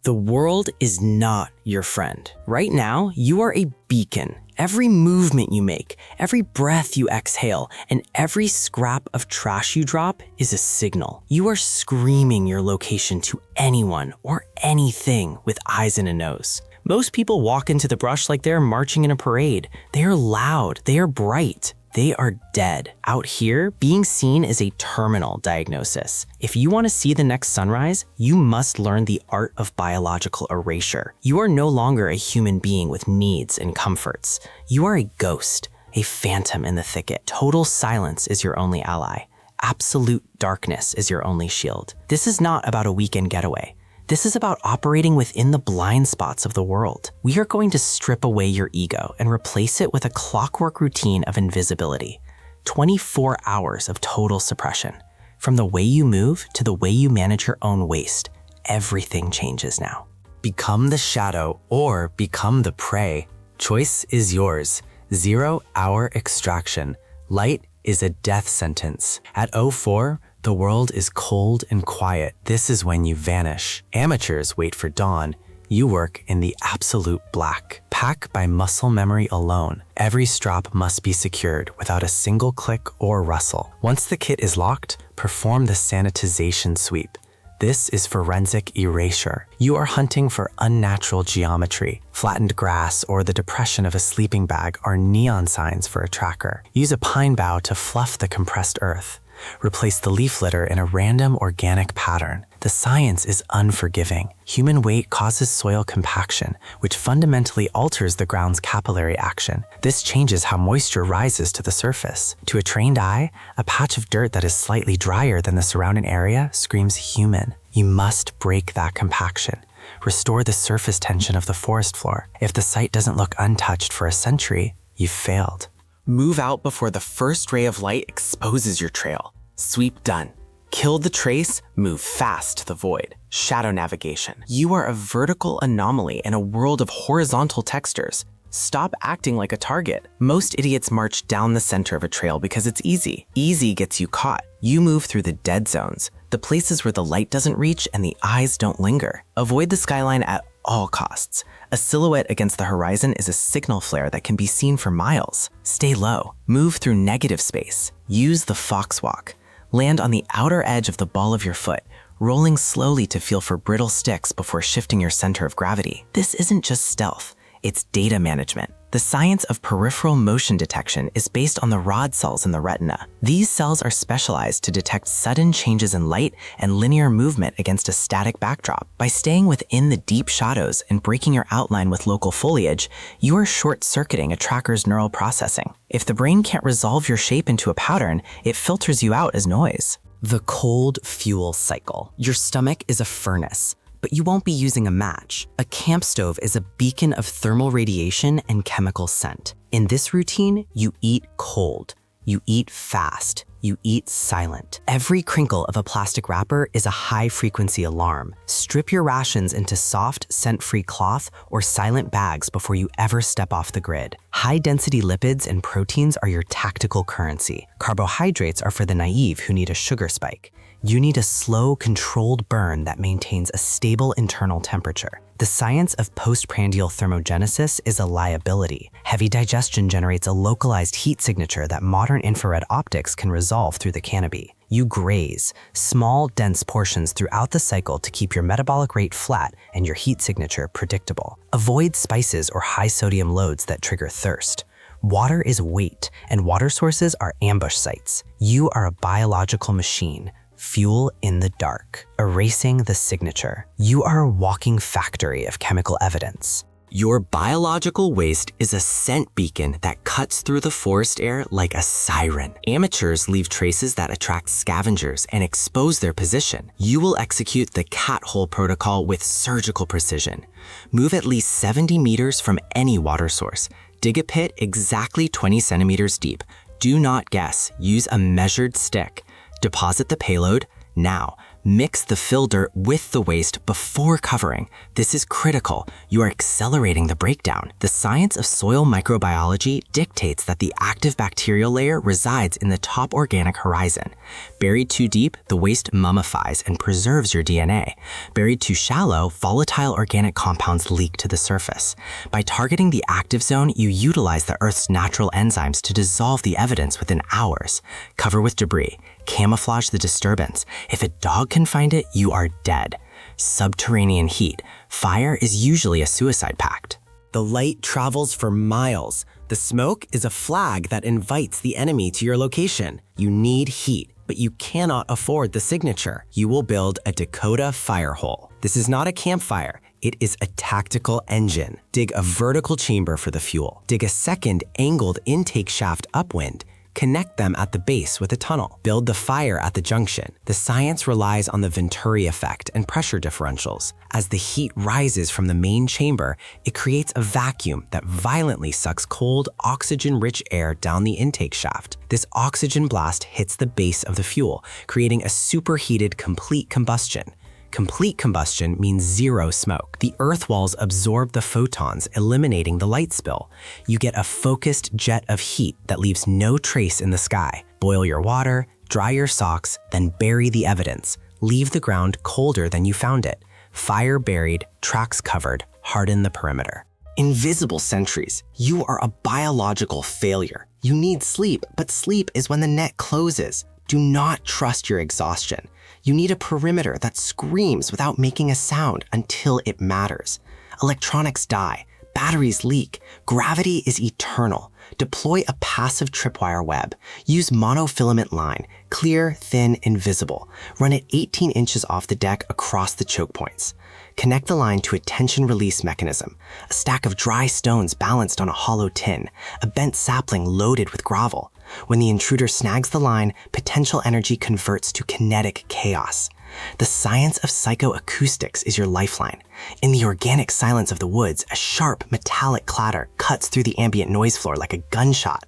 The world is not your friend. Right now, you are a beacon. Every movement you make, every breath you exhale, and every scrap of trash you drop is a signal. You are screaming your location to anyone or anything with eyes and a nose. Most people walk into the brush like they're marching in a parade. They are loud, they are bright. They are dead. Out here, being seen is a terminal diagnosis. If you want to see the next sunrise, you must learn the art of biological erasure. You are no longer a human being with needs and comforts. You are a ghost, a phantom in the thicket. Total silence is your only ally. Absolute darkness is your only shield. This is not about a weekend getaway. This is about operating within the blind spots of the world. We are going to strip away your ego and replace it with a clockwork routine of invisibility. 24 hours of total suppression. From the way you move to the way you manage your own waste, everything changes now. Become the shadow or become the prey. Choice is yours. 0-hour extraction. Light is a death sentence. At 04, the world is cold and quiet. This is when you vanish. Amateurs wait for dawn. You work in the absolute black. Pack by muscle memory alone. Every strap must be secured without a single click or rustle. Once the kit is locked, perform the sanitization sweep. This is forensic erasure. You are hunting for unnatural geometry. Flattened grass or the depression of a sleeping bag are neon signs for a tracker. Use a pine bough to fluff the compressed earth. Replace the leaf litter in a random organic pattern. The science is unforgiving. Human weight causes soil compaction, which fundamentally alters the ground's capillary action. This changes how moisture rises to the surface. To a trained eye, a patch of dirt that is slightly drier than the surrounding area screams human. You must break that compaction. Restore the surface tension of the forest floor. If the site doesn't look untouched for a century, you've failed. Move out before the first ray of light exposes your trail. Sweep done. Kill the trace, move fast to the void. Shadow navigation. You are a vertical anomaly in a world of horizontal textures. Stop acting like a target. Most idiots march down the center of a trail because it's easy. Easy gets you caught. You move through the dead zones, the places where the light doesn't reach and the eyes don't linger. Avoid the skyline at all costs. A silhouette against the horizon is a signal flare that can be seen for miles. Stay low. Move through negative space. Use the fox walk. Land on the outer edge of the ball of your foot, rolling slowly to feel for brittle sticks before shifting your center of gravity. This isn't just stealth, it's data management. The science of peripheral motion detection is based on the rod cells in the retina. These cells are specialized to detect sudden changes in light and linear movement against a static backdrop. By staying within the deep shadows and breaking your outline with local foliage, you are short-circuiting a tracker's neural processing. If the brain can't resolve your shape into a pattern, it filters you out as noise. The cold fuel cycle. Your stomach is a furnace, but you won't be using a match. A camp stove is a beacon of thermal radiation and chemical scent. In this routine, you eat cold, you eat fast, you eat silent. Every crinkle of a plastic wrapper is a high-frequency alarm. Strip your rations into soft, scent-free cloth or silent bags before you ever step off the grid. High-density lipids and proteins are your tactical currency. Carbohydrates are for the naive who need a sugar spike. You need a slow, controlled burn that maintains a stable internal temperature. The science of postprandial thermogenesis is a liability. Heavy digestion generates a localized heat signature that modern infrared optics can resolve through the canopy. You graze small, dense portions throughout the cycle to keep your metabolic rate flat and your heat signature predictable. Avoid spices or high-sodium loads that trigger thirst. Water is weight, and water sources are ambush sites. You are a biological machine. Fuel in the dark, erasing the signature. You are a walking factory of chemical evidence. Your biological waste is a scent beacon that cuts through the forest air like a siren. Amateurs leave traces that attract scavengers and expose their position. You will execute the cat hole protocol with surgical precision. Move at least 70 meters from any water source. Dig a pit exactly 20 centimeters deep. Do not guess. Use a measured stick. Deposit the payload now. Mix the fill dirt with the waste before covering. This is critical. You are accelerating the breakdown. The science of soil microbiology dictates that the active bacterial layer resides in the top organic horizon. Buried too deep, the waste mummifies and preserves your DNA. Buried too shallow, volatile organic compounds leak to the surface. By targeting the active zone, you utilize the Earth's natural enzymes to dissolve the evidence within hours. Cover with debris. Camouflage the disturbance. If a dog can find it, you are dead. Subterranean heat. Fire is usually a suicide pact. The light travels for miles. The smoke is a flag that invites the enemy to your location. You need heat, but you cannot afford the signature. You will build a Dakota fire hole. This is not a campfire. It is a tactical engine. Dig a vertical chamber for the fuel. Dig a second angled intake shaft upwind. Connect them at the base with a tunnel. Build the fire at the junction. The science relies on the Venturi effect and pressure differentials. As the heat rises from the main chamber, it creates a vacuum that violently sucks cold, oxygen-rich air down the intake shaft. This oxygen blast hits the base of the fuel, creating a superheated complete combustion. Complete combustion means zero smoke. The earth walls absorb the photons, eliminating the light spill. You get a focused jet of heat that leaves no trace in the sky. Boil your water, dry your socks, then bury the evidence. Leave the ground colder than you found it. Fire buried, tracks covered, harden the perimeter. Invisible sentries. You are a biological failure. You need sleep, but sleep is when the net closes. Do not trust your exhaustion. You need a perimeter that screams without making a sound until it matters. Electronics die, batteries leak, gravity is eternal. Deploy a passive tripwire web. Use monofilament line, clear, thin, invisible. Run it 18 inches off the deck across the choke points. Connect the line to a tension release mechanism, a stack of dry stones balanced on a hollow tin, a bent sapling loaded with gravel. When the intruder snags the line, potential energy converts to kinetic chaos. The science of psychoacoustics is your lifeline. In the organic silence of the woods, a sharp, metallic clatter cuts through the ambient noise floor like a gunshot.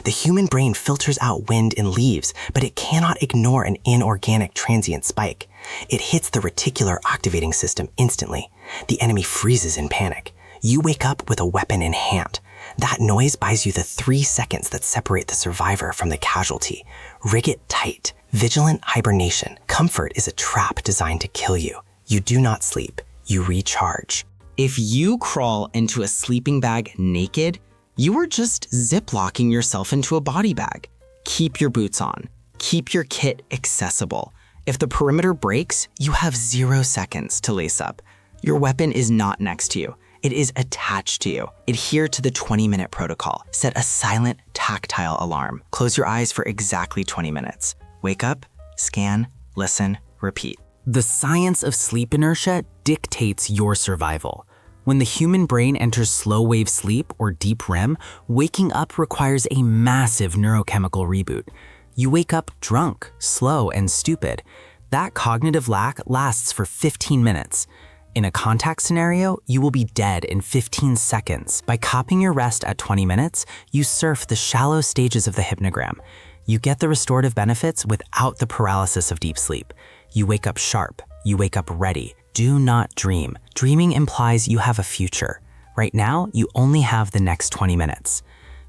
The human brain filters out wind and leaves, but it cannot ignore an inorganic transient spike. It hits the reticular activating system instantly. The enemy freezes in panic. You wake up with a weapon in hand. That noise buys you the 3 seconds that separate the survivor from the casualty. Rig it tight. Vigilant hibernation. Comfort is a trap designed to kill you. You do not sleep. You recharge. If you crawl into a sleeping bag naked, you are just ziplocking yourself into a body bag. Keep your boots on. Keep your kit accessible. If the perimeter breaks, you have 0 seconds to lace up. Your weapon is not next to you. It is attached to you. Adhere to the 20-minute protocol. Set a silent, tactile alarm. Close your eyes for exactly 20 minutes. Wake up, scan, listen, repeat. The science of sleep inertia dictates your survival. When the human brain enters slow-wave sleep or deep REM, waking up requires a massive neurochemical reboot. You wake up drunk, slow, and stupid. That cognitive lack lasts for 15 minutes. In a contact scenario, you will be dead in 15 seconds. By copying your rest at 20 minutes, you surf the shallow stages of the hypnogram. You get the restorative benefits without the paralysis of deep sleep. You wake up sharp. You wake up ready. Do not dream. Dreaming implies you have a future. Right now, you only have the next 20 minutes.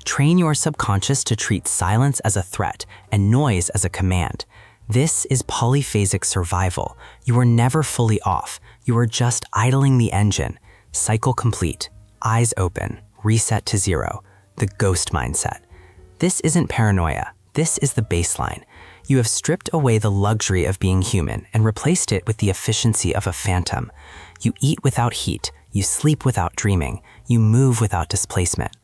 Train your subconscious to treat silence as a threat and noise as a command. This is polyphasic survival. You are never fully off. You are just idling the engine. Cycle complete. Eyes open. Reset to 0. The ghost mindset. This isn't paranoia. This is the baseline. You have stripped away the luxury of being human and replaced it with the efficiency of a phantom. You eat without heat. You sleep without dreaming. You move without displacement.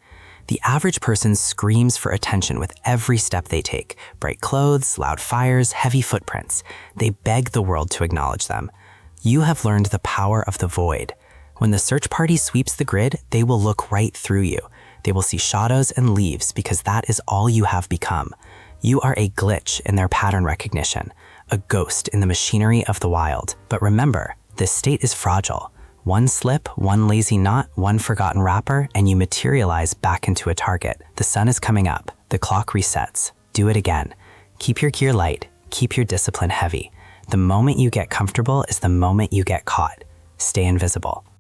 The average person screams for attention with every step they take. Bright clothes, loud fires, heavy footprints. They beg the world to acknowledge them. You have learned the power of the void. When the search party sweeps the grid, they will look right through you. They will see shadows and leaves because that is all you have become. You are a glitch in their pattern recognition, a ghost in the machinery of the wild. But remember, this state is fragile. One slip, one lazy knot, one forgotten wrapper, and you materialize back into a target. The sun is coming up. The clock resets. Do it again. Keep your gear light. Keep your discipline heavy. The moment you get comfortable is the moment you get caught. Stay invisible.